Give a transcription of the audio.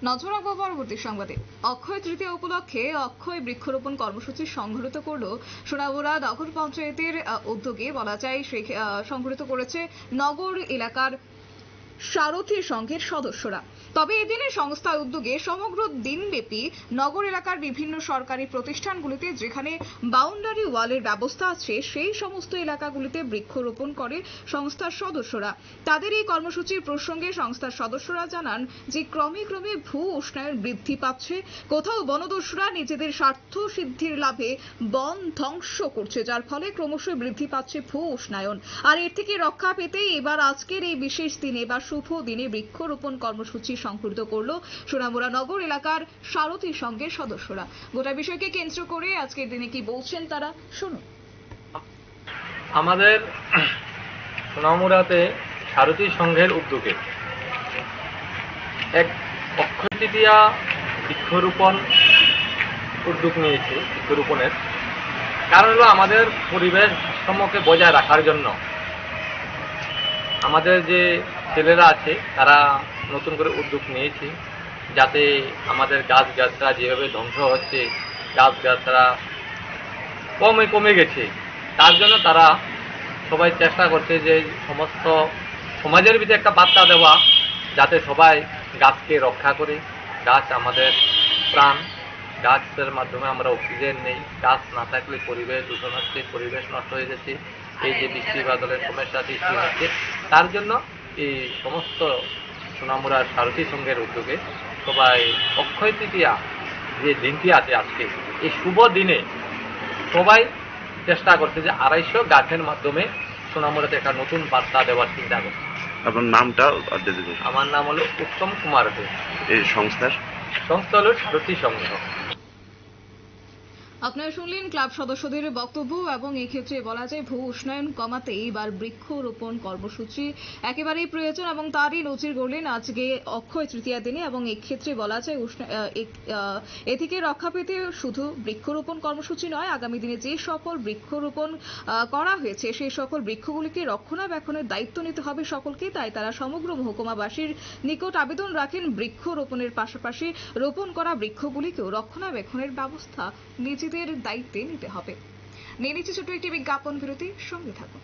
নজর রাখবো পরবর্তী সংবাদে। অক্ষয় তৃতীয়া উপলক্ষে অক্ষয় বৃক্ষরোপণ কর্মসূচি সংঘটিত করল সোনামুড়া নগর পঞ্চায়েতের উদ্যোগে বলা যায় সংঘটিত করেছে নগর এলাকার সারথী সংঘের সদস্যরা। তবে এদিনে সংস্থার উদ্যোগে সমগ্র দিনব্যাপী নগর এলাকার বিভিন্ন সরকারি প্রতিষ্ঠানগুলিতে যেখানে বাউন্ডারি ওয়ালের ব্যবস্থা আছে সেই সমস্ত এলাকাগুলিতে বৃক্ষরোপণ করে সংস্থার সদস্যরা। তাদের এই কর্মসূচির প্রসঙ্গে সংস্থার সদস্যরা জানান যে ক্রমে ক্রমে ভূ উষ্ণায়ন বৃদ্ধি পাচ্ছে। কোথাও বনদস্যুরা নিজেদের স্বার্থ সিদ্ধির লাভে বন ধ্বংস করছে, যার ফলে ক্রমশ বৃদ্ধি পাচ্ছে ভূ উষ্ণায়ন। আর এর থেকে রক্ষা পেতে এবার আজকের এই বিশেষ দিনে বা শুভ দিনে বৃক্ষরোপণ কর্মসূচি সংঘটিত করল সোনামুড়া নগর এলাকার সারথী সংঘের সদস্যরা। গোটা বিষয়কে কেন্দ্র করে আজকের দিনে কি বলছেন তারা, শুনুন। আমাদের সোনামুড়াতে সারথী সংঘের উদ্যোগে এক অক্ষয় তৃতীয়া বৃক্ষরোপণ উদ্যোগ নিয়েছে। বৃক্ষরোপণের কারণ হলো আমাদের পরিবেশ ভারসাম্যকে বজায় রাখার জন্য আমাদের যে ছেলেরা আছে তারা নতুন করে উদ্যোগ নিয়েছে যাতে আমাদের গাছগাছরা যেভাবে ধ্বংস হচ্ছে, গাছগাছরা কমে গেছে, তার জন্য তারা সবাই চেষ্টা করছে যে সমস্ত সমাজের ভিতরে একটা বার্তা দেওয়া যাতে সবাই গাছকে রক্ষা করে। গাছ আমাদের প্রাণ, গাছের মাধ্যমে আমরা অক্সিজেন নেই। গাছ না থাকলে পরিবেশ দূষণ হচ্ছে, পরিবেশ নষ্ট হয়ে যাচ্ছে, এই যে বৃষ্টি বাদলের সমস্যা সৃষ্টি হচ্ছে। তার জন্য এই সমস্ত সোনামুড়ার সারথী সংঘের উদ্যোগে সবাই অক্ষয় তৃতীয়া যে দিনটি আছে আজকে, এই শুভ দিনে সবাই চেষ্টা করছে যে 250 গাছের মাধ্যমে সোনামুড়াতে একটা নতুন বার্তা দেওয়ার চিন্তা করছে। আপনার নামটা? আমার নাম হলো উত্তম কুমার দে। এই সংস্থা হলো সারথী সংঘ। আপনারা শুনলেন ক্লাব সদস্যদের বক্তব্য এবং এক্ষেত্রে বলা যায় ভূ উষ্ণায়ন কমাতে এবার বৃক্ষরোপণ কর্মসূচি একেবারেই প্রয়োজন এবং তারই নজির গড়লেন আজকে অক্ষয় তৃতীয়া দিনে। এবং এক্ষেত্রে বলা যায় এ থেকে রক্ষা পেতে শুধু বৃক্ষরোপণ কর্মসূচি নয়, আগামী দিনে যে সকল বৃক্ষরোপণ করা হয়েছে সেই সকল বৃক্ষগুলিকে রক্ষণাবেক্ষণের দায়িত্ব নিতে হবে সকলকে। তাই তারা সমগ্র মহকুমাবাসীর নিকট আবেদন রাখেন বৃক্ষরোপণের পাশাপাশি রোপণ করা বৃক্ষগুলিকেও রক্ষণাবেক্ষণের ব্যবস্থা নিজেদের দায়িত্বে নিতে হবে। নিয়ে নিচ্ছে ছোট্ট একটি বিজ্ঞাপন বিরতি, সঙ্গে থাকুন।